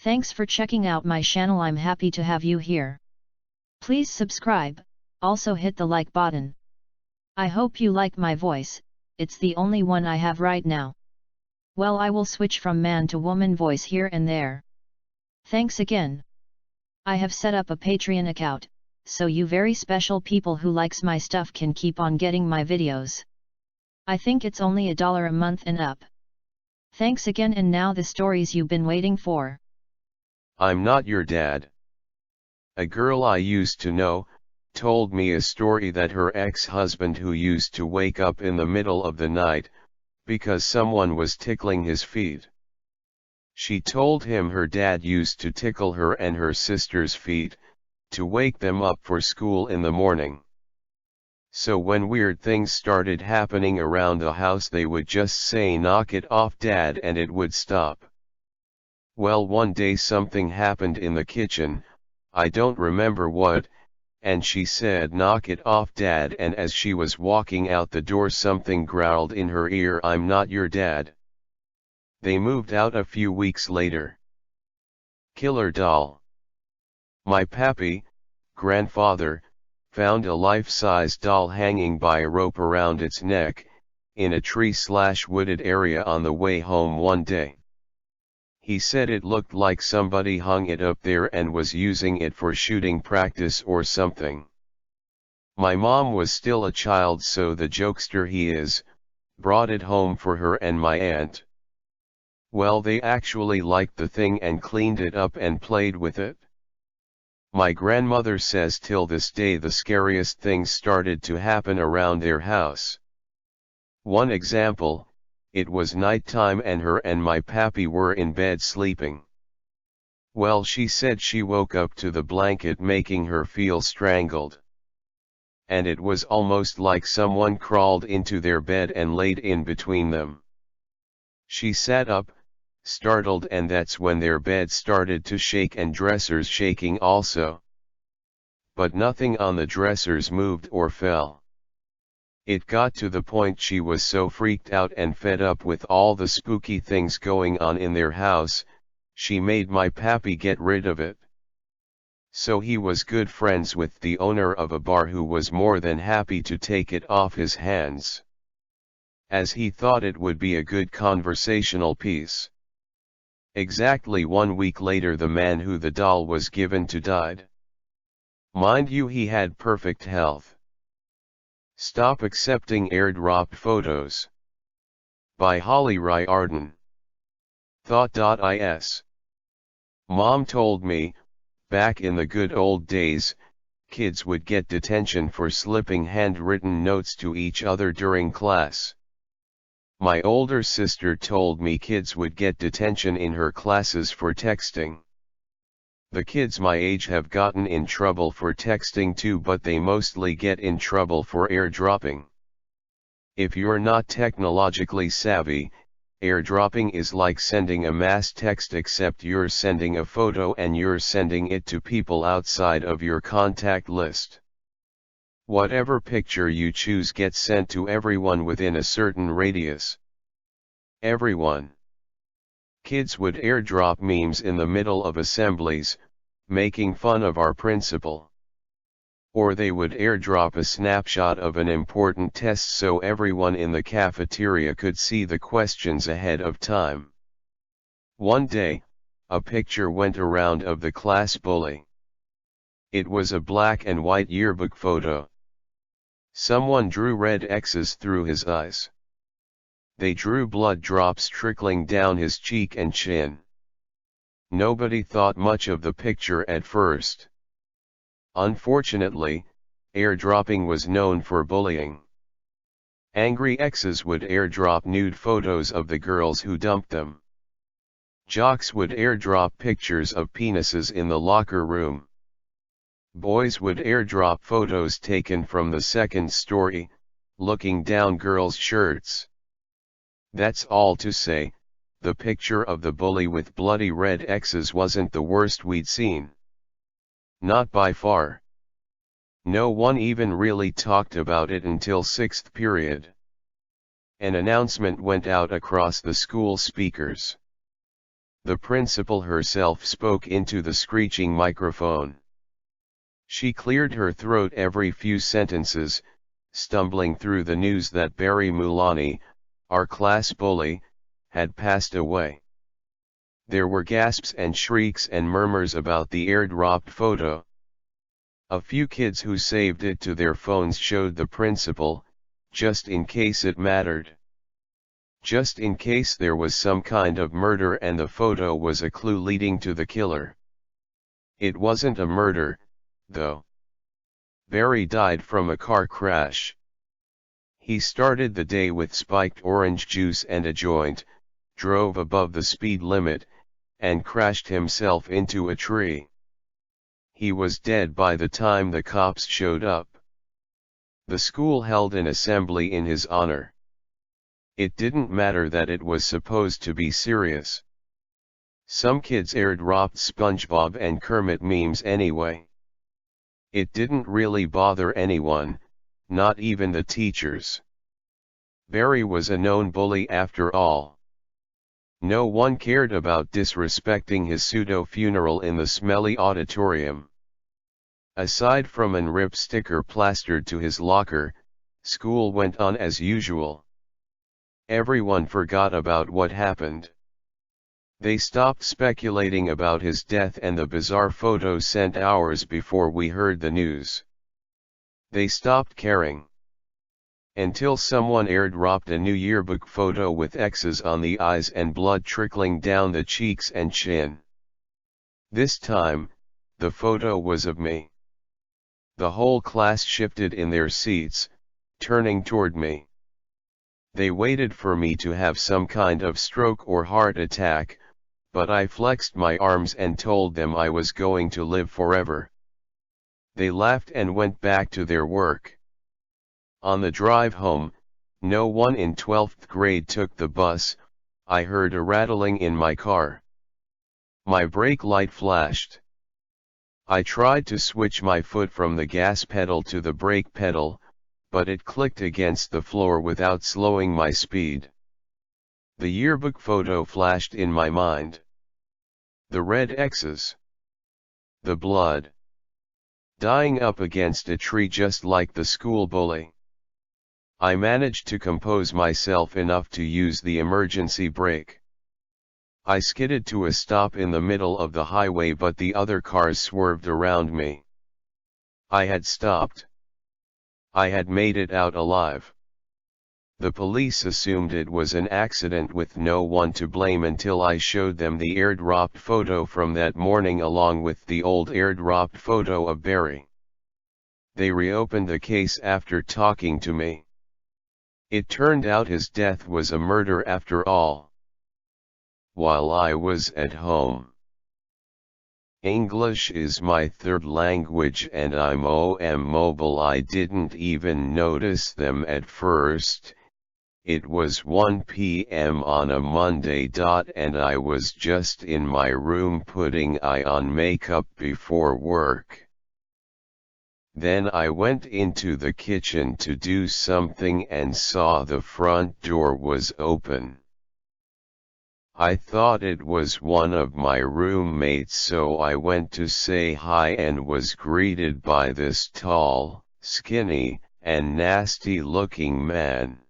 Thanks for checking out my channel. I'm happy to have you here. Please subscribe, also hit the like button. I hope you like my voice, it's the only one I have right now. Well, I will switch from man to woman voice here and there. Thanks again. I have set up a Patreon account, so you very special people who likes my stuff can keep on getting my videos. I think it's only $1 a month and up. Thanks again, and now the stories you've been waiting for. I'm not your dad. A girl I used to know told me a story that her ex-husband, who used to wake up in the middle of the night because someone was tickling his feet. She told him her dad used to tickle her and her sister's feet to wake them up for school in the morning. So when weird things started happening around the house, they would just say, "Knock it off, Dad," and it would stop. Well, one day something happened in the kitchen, I don't remember what, and she said, "Knock it off, Dad," and as she was walking out the door something growled in her ear, "I'm not your dad." They moved out a few weeks later. Killer doll. My pappy, grandfather, found a life-size doll hanging by a rope around its neck, in a tree/wooded area on the way home one day. He said it looked like somebody hung it up there and was using it for shooting practice or something. My mom was still a child, so the jokester he is, brought it home for her and my aunt. Well, they actually liked the thing and cleaned it up and played with it. My grandmother says till this day the scariest things started to happen around their house. One example, it was nighttime and her and my pappy were in bed sleeping. Well, she said she woke up to the blanket making her feel strangled. And it was almost like someone crawled into their bed and laid in between them. She sat up, startled, and that's when their bed started to shake and dressers shaking also. But nothing on the dressers moved or fell. It got to the point she was so freaked out and fed up with all the spooky things going on in their house, she made my pappy get rid of it. So he was good friends with the owner of a bar, who was more than happy to take it off his hands, as he thought it would be a good conversational piece. Exactly 1 week later, the man who the doll was given to died. Mind you, he had perfect health. Stop accepting airdropped photos. By Holly Riordan. Thought.is. Mom told me, back in the good old days, kids would get detention for slipping handwritten notes to each other during class. My older sister told me kids would get detention in her classes for texting. The kids my age have gotten in trouble for texting too, but they mostly get in trouble for airdropping. If you're not technologically savvy, airdropping is like sending a mass text, except you're sending a photo and you're sending it to people outside of your contact list. Whatever picture you choose gets sent to everyone within a certain radius. Everyone. Kids would airdrop memes in the middle of assemblies, making fun of our principal. Or they would airdrop a snapshot of an important test so everyone in the cafeteria could see the questions ahead of time. One day, a picture went around of the class bully. It was a black and white yearbook photo. Someone drew red X's through his eyes. They drew blood drops trickling down his cheek and chin. Nobody thought much of the picture at first. Unfortunately, airdropping was known for bullying. Angry exes would airdrop nude photos of the girls who dumped them. Jocks would airdrop pictures of penises in the locker room. Boys would airdrop photos taken from the second story, looking down girls' shirts. That's all to say, the picture of the bully with bloody red X's wasn't the worst we'd seen. Not by far. No one even really talked about it until 6th period. An announcement went out across the school speakers. The principal herself spoke into the screeching microphone. She cleared her throat every few sentences, stumbling through the news that Barry Mulani, our class bully, had passed away. There were gasps and shrieks and murmurs about the airdropped photo. A few kids who saved it to their phones showed the principal, just in case it mattered. Just in case there was some kind of murder and the photo was a clue leading to the killer. It wasn't a murder, though. Barry died from a car crash. He started the day with spiked orange juice and a joint, drove above the speed limit, and crashed himself into a tree. He was dead by the time the cops showed up. The school held an assembly in his honor. It didn't matter that it was supposed to be serious. Some kids airdropped SpongeBob and Kermit memes anyway. It didn't really bother anyone, not even the teachers. Barry was a known bully after all. No one cared about disrespecting his pseudo-funeral in the smelly auditorium. Aside from an RIP sticker plastered to his locker, school went on as usual. Everyone forgot about what happened. They stopped speculating about his death and the bizarre photos sent hours before we heard the news. They stopped caring. Until someone airdropped a new yearbook photo with X's on the eyes and blood trickling down the cheeks and chin. This time, the photo was of me. The whole class shifted in their seats, turning toward me. They waited for me to have some kind of stroke or heart attack, but I flexed my arms and told them I was going to live forever. They laughed and went back to their work. On the drive home, no one in 12th grade took the bus. I heard a rattling in my car. My brake light flashed. I tried to switch my foot from the gas pedal to the brake pedal, but it clicked against the floor without slowing my speed. The yearbook photo flashed in my mind. The red X's. The blood. Dying up against a tree just like the school bully. I managed to compose myself enough to use the emergency brake. I skidded to a stop in the middle of the highway, but the other cars swerved around me. I had stopped. I had made it out alive. The police assumed it was an accident with no one to blame until I showed them the airdropped photo from that morning along with the old airdropped photo of Barry. They reopened the case after talking to me. It turned out his death was a murder after all. While I was at home. English is my third language and I'm mobile. I didn't even notice them at first. It was 1 p.m. on a Monday. And I was just in my room putting on makeup before work. Then I went into the kitchen to do something and saw the front door was open. I thought it was one of my roommates, so I went to say hi and was greeted by this tall, skinny, and nasty-looking man.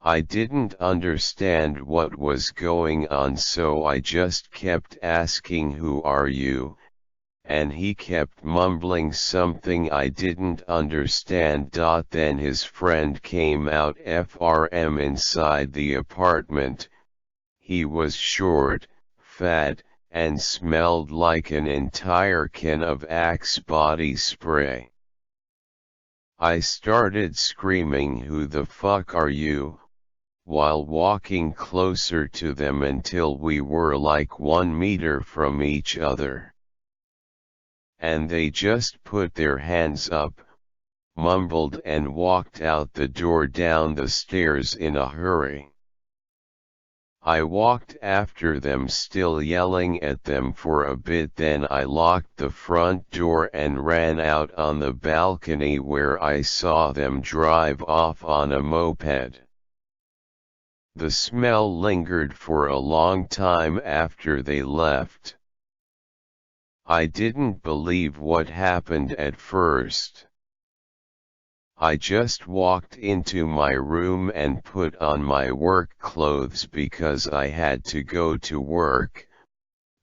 I didn't understand what was going on, so I just kept asking, "Who are you?" And he kept mumbling something I didn't understand. Then his friend came out from inside the apartment. He was short, fat, and smelled like an entire can of Axe body spray. I started screaming, "Who the fuck are you?" while walking closer to them until we were like 1 meter from each other. And they just put their hands up, mumbled and walked out the door down the stairs in a hurry. I walked after them still yelling at them for a bit, then I locked the front door and ran out on the balcony where I saw them drive off on a moped. The smell lingered for a long time after they left. I didn't believe what happened at first. I just walked into my room and put on my work clothes because I had to go to work,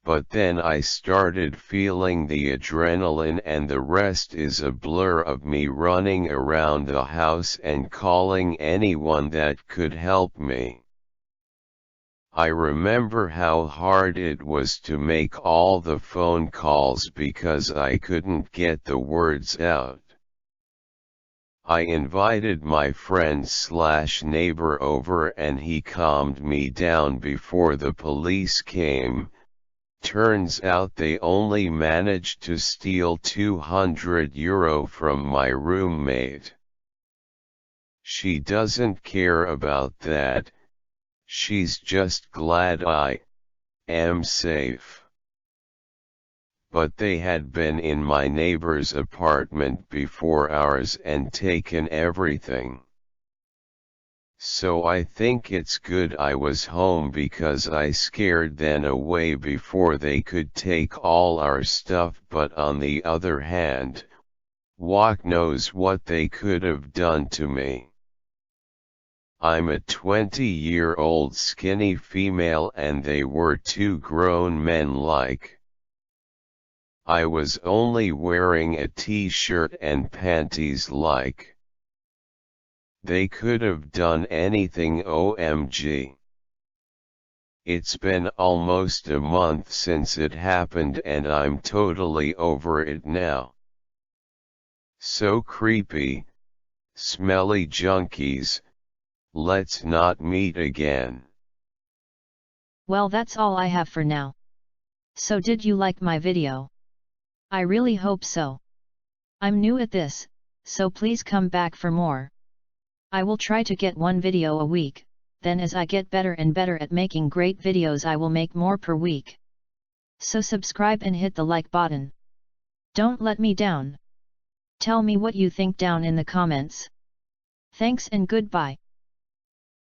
but then I started feeling the adrenaline and the rest is a blur of me running around the house and calling anyone that could help me. I remember how hard it was to make all the phone calls because I couldn't get the words out. I invited my friend/neighbor over and he calmed me down before the police came. Turns out they only managed to steal €200 from my roommate. She doesn't care about that, she's just glad I am safe. But they had been in my neighbor's apartment before ours and taken everything. So I think it's good I was home because I scared them away before they could take all our stuff, but on the other hand, Wok knows what they could have done to me. I'm a 20-year-old skinny female and they were two grown men like. I was only wearing a t-shirt and panties like. They could have done anything, OMG. It's been almost a month since it happened and I'm totally over it now. So creepy, smelly junkies, let's not meet again. Well, that's all I have for now. So did you like my video? I really hope so. I'm new at this, so please come back for more. I will try to get one video a week, then as I get better and better at making great videos I will make more per week. So subscribe and hit the like button. Don't let me down. Tell me what you think down in the comments. Thanks and goodbye.